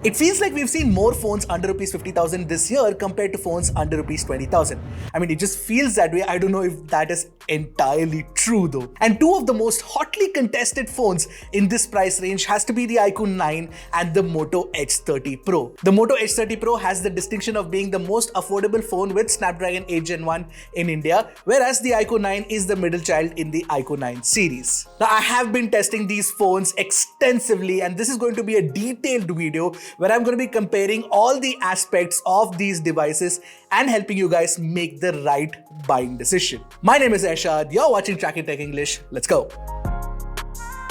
It feels like we've seen more phones under rupees 50,000 this year compared to phones under rupees 20,000. I mean, it just feels that way. I don't know if that is entirely true though. And two of the most hotly contested phones in this price range has to be the iQOO 9 and the Moto Edge 30 Pro. The Moto Edge 30 Pro has the distinction of being the most affordable phone with Snapdragon 8 Gen 1 in India, whereas the iQOO 9 is the middle child in the iQOO 9 series. Now, I have been testing these phones extensively, and this is going to be a detailed video where I'm going to be comparing all the aspects of these devices and helping you guys make the right buying decision. My name is Eshad, you're watching Tracking Tech English. Let's go.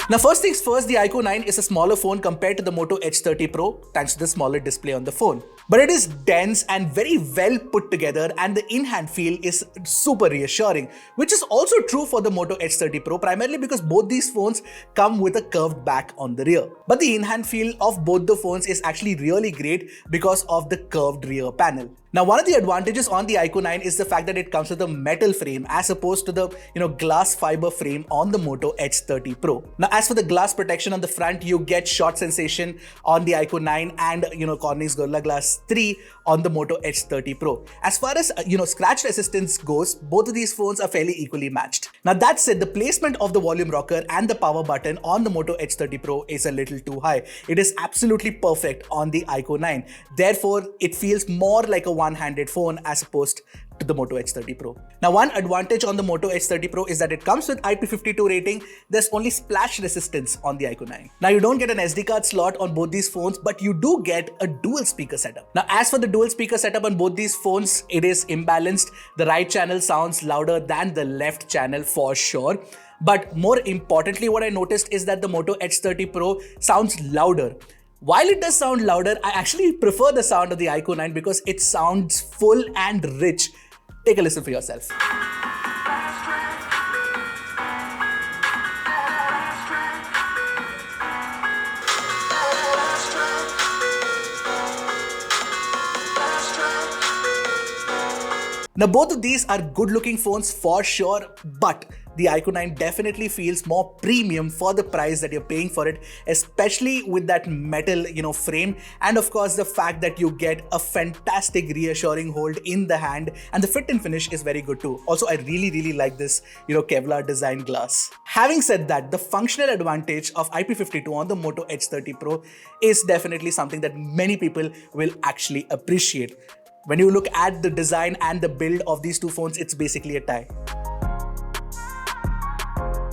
Now, first things first, the iQOO 9 is a smaller phone compared to the Moto Edge 30 Pro thanks to the smaller display on the phone. But it is dense and very well put together, and the in-hand feel is super reassuring, which is also true for the Moto Edge 30 Pro, primarily because both these phones come with a curved back on the rear. But the in-hand feel of both the phones is actually really great because of the curved rear panel. Now, one of the advantages on the iQOO 9 is the fact that it comes with a metal frame as opposed to the glass fiber frame on the Moto Edge 30 Pro. Now, as for the glass protection on the front, you get shot sensation on the iQOO 9 and Corning's Gorilla Glass 3 on the Moto Edge 30 Pro. As far as scratch resistance goes, both of these phones are fairly equally matched. Now, that said, the placement of the volume rocker and the power button on the Moto Edge 30 Pro is a little too high. It is absolutely perfect on the iQOO 9. Therefore, it feels more like a one-handed phone as opposed to the Moto Edge 30 Pro. Now, one advantage on the Moto Edge 30 Pro is that it comes with IP52 rating. There's only splash resistance on the iQOO 9. Now, you don't get an SD card slot on both these phones, but you do get a dual speaker setup. Now, as for the dual speaker setup on both these phones, it is imbalanced. The right channel sounds louder than the left channel for sure. But more importantly, what I noticed is that the Moto Edge 30 Pro sounds louder. While it does sound louder, I actually prefer the sound of the iQOO 9 because it sounds full and rich. Take a listen for yourself. Now, both of these are good-looking phones for sure, but the iQOO 9 definitely feels more premium for the price that you're paying for it, especially with that metal, frame, and of course the fact that you get a fantastic reassuring hold in the hand, and the fit and finish is very good too. Also, I really like this, Kevlar design glass. Having said that, the functional advantage of IP52 on the Moto Edge 30 Pro is definitely something that many people will actually appreciate. When you look at the design and the build of these two phones, it's basically a tie.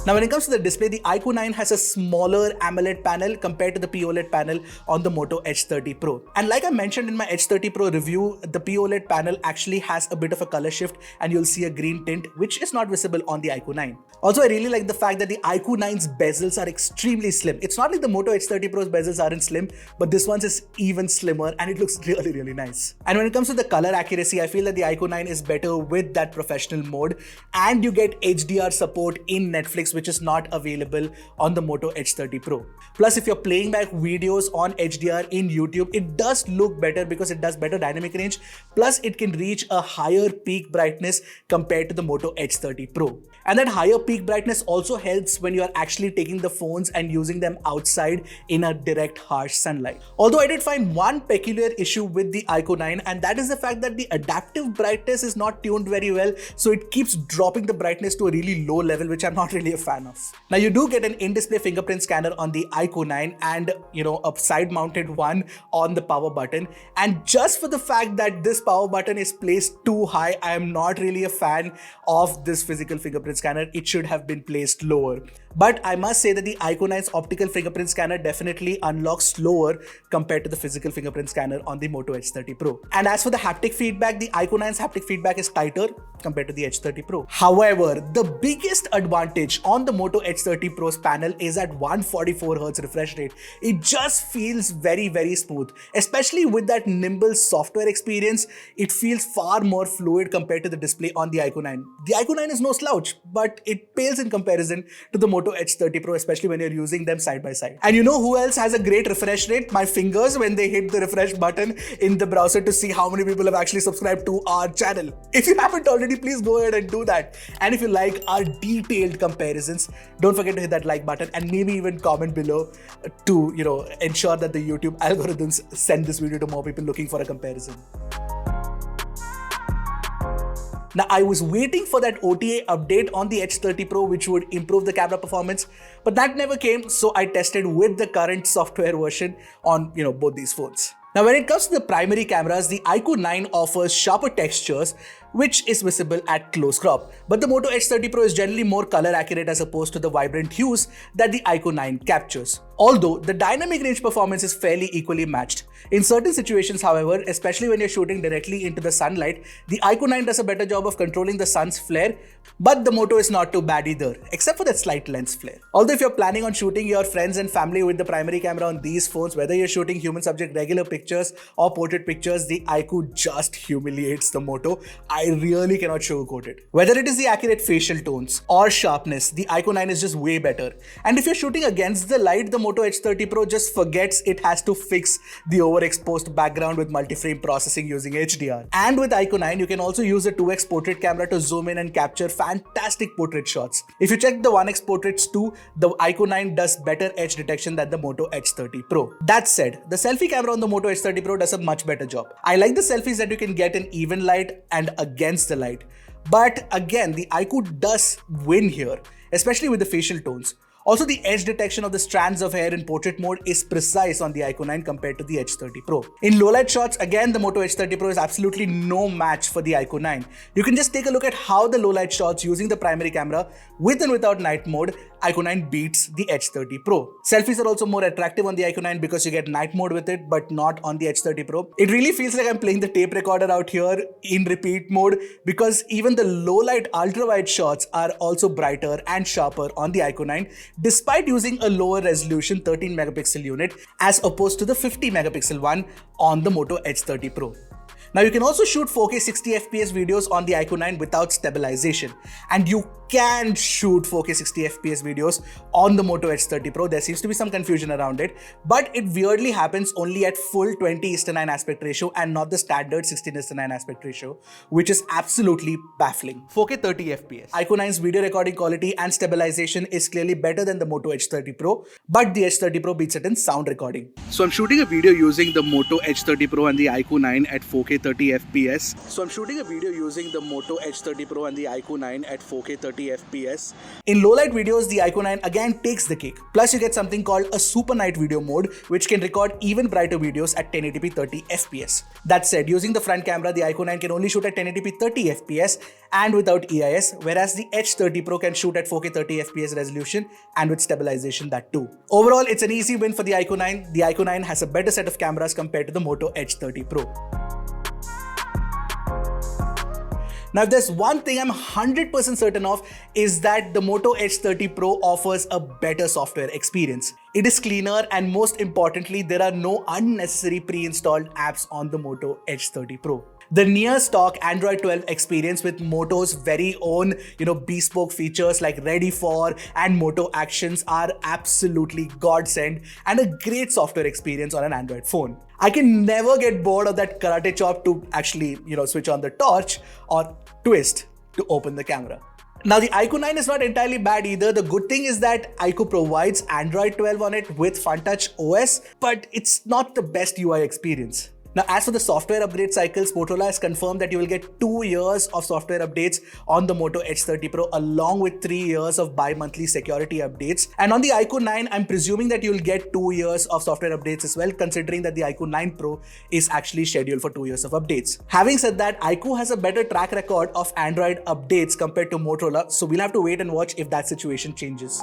Now, when it comes to the display, the iQOO 9 has a smaller AMOLED panel compared to the POLED panel on the Moto Edge 30 Pro. And like I mentioned in my Edge 30 Pro review, the POLED panel actually has a bit of a color shift and you'll see a green tint, which is not visible on the iQOO 9. Also, I really like the fact that the iQOO 9's bezels are extremely slim. It's not like the Moto Edge 30 Pro's bezels aren't slim, but this one's is even slimmer and it looks really nice. And when it comes to the color accuracy, I feel that the iQOO 9 is better with that professional mode, and you get HDR support in Netflix, which is not available on the Moto Edge 30 Pro. Plus, if you're playing back videos on HDR in YouTube, it does look better because it does better dynamic range. Plus, it can reach a higher peak brightness compared to the Moto Edge 30 Pro. And that higher peak brightness also helps when you are actually taking the phones and using them outside in a direct harsh sunlight. Although I did find one peculiar issue with the iQOO 9, and that is the fact that the adaptive brightness is not tuned very well, so it keeps dropping the brightness to a really low level, which I'm not really a fan of. Now, you do get an in-display fingerprint scanner on the iQOO 9 and a side-mounted one on the power button. And just for the fact that this power button is placed too high, I am not really a fan of this physical fingerprint scanner. It should have been placed lower. But I must say that the iQOO 9's optical fingerprint scanner definitely unlocks slower compared to the physical fingerprint scanner on the Moto Edge 30 Pro. And as for the haptic feedback, the iQOO 9's haptic feedback is tighter compared to the Edge 30 Pro. However, the biggest advantage on the Moto Edge 30 Pro's panel is at 144Hz refresh rate. It just feels very smooth, especially with that nimble software experience. It feels far more fluid compared to the display on the iQOO 9. The iQOO 9 is no slouch, but it pales in comparison to the Moto Moto Edge 30 Pro, especially when you're using them side by side. And you know who else has a great refresh rate? My fingers when they hit the refresh button in the browser to see how many people have actually subscribed to our channel. If you haven't already, please go ahead and do that. And if you like our detailed comparisons, don't forget to hit that like button and maybe even comment below to, ensure that the YouTube algorithms send this video to more people looking for a comparison. Now, I was waiting for that OTA update on the Edge 30 Pro which would improve the camera performance, but that never came, so I tested with the current software version on, both these phones. Now, when it comes to the primary cameras, the iQOO 9 offers sharper textures, which is visible at close crop. But the Moto Edge 30 Pro is generally more color accurate as opposed to the vibrant hues that the iQOO 9 captures. Although the dynamic range performance is fairly equally matched. In certain situations, however, especially when you're shooting directly into the sunlight, the iQOO 9 does a better job of controlling the sun's flare, but the Moto is not too bad either, except for that slight lens flare. Although if you're planning on shooting your friends and family with the primary camera on these phones, whether you're shooting human subject regular pictures or portrait pictures, the iQOO just humiliates the Moto. I really cannot sugarcoat it. Whether it is the accurate facial tones or sharpness, the iQOO 9 is just way better. And if you're shooting against the light, the Moto Edge 30 Pro just forgets it has to fix the overexposed background with multi-frame processing using HDR. And with iQOO 9, you can also use a 2x portrait camera to zoom in and capture fantastic portrait shots. If you check the 1x portraits too, the iQOO 9 does better edge detection than the Moto Edge 30 Pro. That said, the selfie camera on the Moto Edge 30 Pro does a much better job. I like the selfies that you can get in even light and against the light. But again, the iQOO does win here, especially with the facial tones. Also, the edge detection of the strands of hair in portrait mode is precise on the iQOO 9 compared to the Edge 30 Pro. In low light shots, again, the Moto Edge 30 Pro is absolutely no match for the iQOO 9. You can just take a look at how the low light shots using the primary camera with and without night mode, iQOO 9 beats the Edge 30 Pro. Selfies are also more attractive on the iQOO 9 because you get night mode with it, but not on the Edge 30 Pro. It really feels like I'm playing the tape recorder out here in repeat mode because even the low light ultra wide shots are also brighter and sharper on the iQOO 9, despite using a lower resolution 13 megapixel unit as opposed to the 50 megapixel one on the Moto Edge 30 Pro. Now, you can also shoot 4K 60 FPS videos on the iQOO 9 without stabilization, and you can shoot 4K 60 FPS videos on the Moto Edge 30 Pro. There seems to be some confusion around it, but it weirdly happens only at full 20:9 aspect ratio and not the standard 16:9 aspect ratio, which is absolutely baffling. 4K 30 FPS. iQOO 9's video recording quality and stabilization is clearly better than the Moto Edge 30 Pro, but the Edge 30 Pro beats it in sound recording. So I'm shooting a video using the Moto Edge 30 Pro and the iQOO 9 at 4K 30 FPS. In low light videos, the iQOO 9 again takes the cake. Plus, you get something called a super night video mode, which can record even brighter videos at 1080p 30 FPS. That said, using the front camera, the iQOO 9 can only shoot at 1080p 30 FPS and without EIS, whereas the Edge 30 Pro can shoot at 4K 30 FPS resolution and with stabilization that too. Overall, it's an easy win for the iQOO 9. The iQOO 9 has a better set of cameras compared to the Moto Edge 30 Pro. Now, if there's one thing I'm 100% certain of, is that the Moto Edge 30 Pro offers a better software experience. It is cleaner, and most importantly, there are no unnecessary pre-installed apps on the Moto Edge 30 Pro. The near stock Android 12 experience with Moto's very own, bespoke features like Ready For and Moto Actions are absolutely godsend and a great software experience on an Android phone. I can never get bored of that karate chop to actually, switch on the torch or twist to open the camera. Now, the iQOO 9 is not entirely bad either. The good thing is that iQOO provides Android 12 on it with FunTouch OS, but it's not the best UI experience. Now, as for the software upgrade cycles, Motorola has confirmed that you will get 2 years of software updates on the Moto Edge 30 Pro along with 3 years of bi-monthly security updates. And on the iQOO 9, I'm presuming that you'll get 2 years of software updates as well, considering that the iQOO 9 Pro is actually scheduled for 2 years of updates. Having said that, iQOO has a better track record of Android updates compared to Motorola, so we'll have to wait and watch if that situation changes.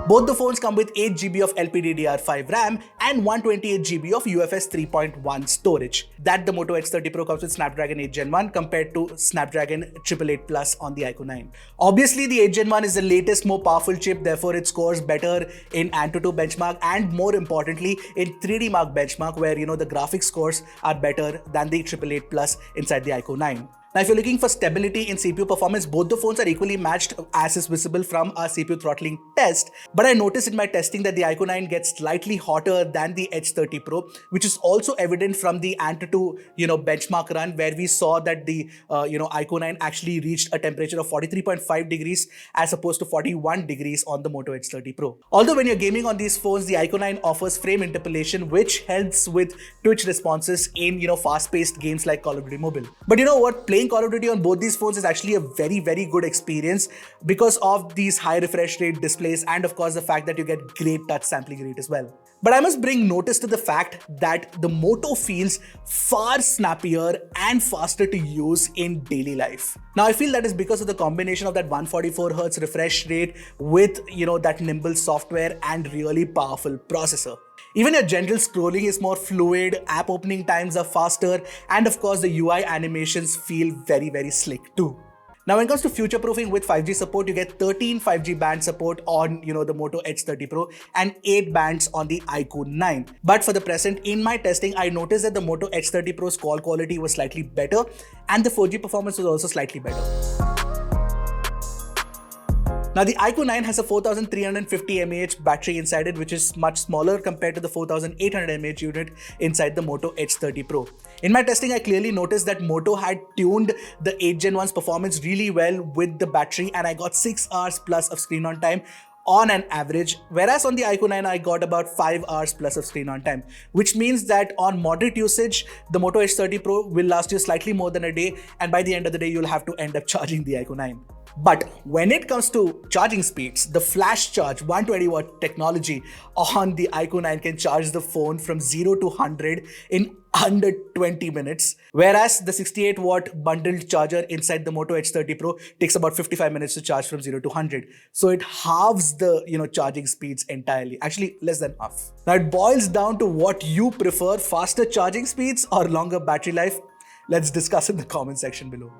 Both the phones come with 8GB of LPDDR5 RAM and 128GB of UFS 3.1 storage. That the Moto Edge 30 Pro comes with Snapdragon 8 Gen 1 compared to Snapdragon 888 Plus on the iQOO 9. Obviously, the 8 Gen 1 is the latest, more powerful chip, therefore it scores better in Antutu benchmark and more importantly in 3D Mark benchmark, where the graphics scores are better than the 888 Plus inside the iQOO 9. Now, if you're looking for stability in CPU performance, both the phones are equally matched as is visible from our CPU throttling test. But I noticed in my testing that the iQOO 9 gets slightly hotter than the Edge 30 Pro, which is also evident from the Antutu, benchmark run where we saw that the, iQOO 9 actually reached a temperature of 43.5 degrees as opposed to 41 degrees on the Moto Edge 30 Pro. Although when you're gaming on these phones, the iQOO 9 offers frame interpolation, which helps with twitch responses in, fast-paced games like Call of Duty Mobile. But you know what? Playing Call of Duty on both these phones is actually a very, very good experience because of these high refresh rate displays and of course the fact that you get great touch sampling rate as well. But I must bring notice to the fact that the Moto feels far snappier and faster to use in daily life. Now, I feel that is because of the combination of that 144Hz refresh rate with, that nimble software and really powerful processor. Even your gentle scrolling is more fluid, app opening times are faster, and of course the UI animations feel very, very slick too. Now, when it comes to future-proofing with 5G support, you get 13 5G band support on, the Moto Edge 30 Pro and 8 bands on the iQOO 9. But for the present, in my testing, I noticed that the Moto Edge 30 Pro's call quality was slightly better and the 4G performance was also slightly better. Now, the iQOO 9 has a 4350 mAh battery inside it, which is much smaller compared to the 4800 mAh unit inside the Moto Edge 30 Pro. In my testing, I clearly noticed that Moto had tuned the 8 Gen 1's performance really well with the battery, and I got 6 hours plus of screen on time on an average, whereas on the iQOO 9 I got about 5 hours plus of screen on time, which means that on moderate usage, the Moto Edge 30 Pro will last you slightly more than a day, and by the end of the day, you'll have to end up charging the iQOO 9. But when it comes to charging speeds, the flash charge 120 watt technology on the iQOO 9 can charge the phone from 0 to 100 in under 20 minutes, whereas the 68 watt bundled charger inside the Moto Edge 30 Pro takes about 55 minutes to charge from 0 to 100. So it halves the charging speeds entirely, actually less than half. Now it boils down to what you prefer, faster charging speeds or longer battery life. Let's discuss in the comment section below.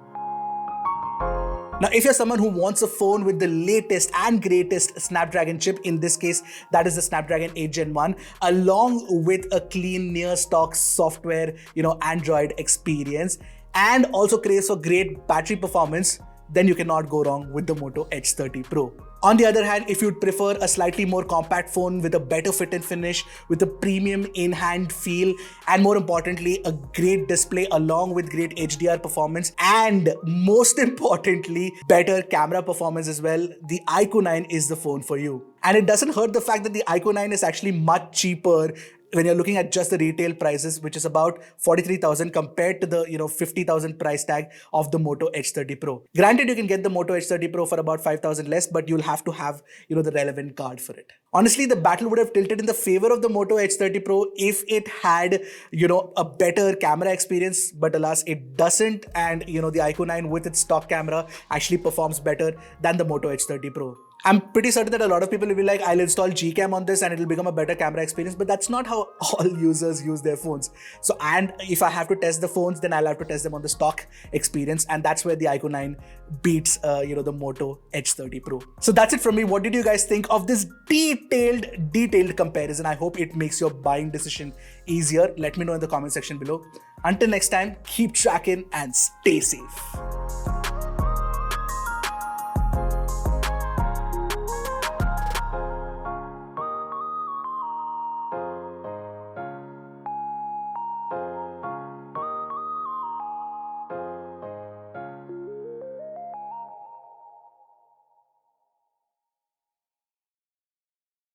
Now, if you're someone who wants a phone with the latest and greatest Snapdragon chip, in this case, that is the Snapdragon 8 Gen 1, along with a clean near stock software, Android experience, and also craves for great battery performance, then you cannot go wrong with the Moto Edge 30 Pro. On the other hand, if you'd prefer a slightly more compact phone with a better fit and finish, with a premium in-hand feel, and more importantly, a great display along with great HDR performance, and most importantly, better camera performance as well, the iQOO 9 is the phone for you. And it doesn't hurt the fact that the iQOO 9 is actually much cheaper when you're looking at just the retail prices, which is about 43,000 compared to the 50,000 price tag of the Moto Edge 30 Pro. Granted, you can get the Moto Edge 30 Pro for about 5,000 less, but you'll have to have the relevant card for it. Honestly, the battle would have tilted in the favor of the Moto Edge 30 Pro if it had a better camera experience, but alas, it doesn't, and the iQOO 9 with its stock camera actually performs better than the Moto Edge 30 Pro. I'm pretty certain that a lot of people will be like, I'll install Gcam on this and it'll become a better camera experience, but that's not how all users use their phones. So, and if I have to test the phones, then I'll have to test them on the stock experience, and that's where the iQOO 9 beats, the Moto Edge 30 Pro. So that's it from me. What did you guys think of this detailed comparison? I hope it makes your buying decision easier. Let me know in the comment section below. Until next time, keep tracking and stay safe.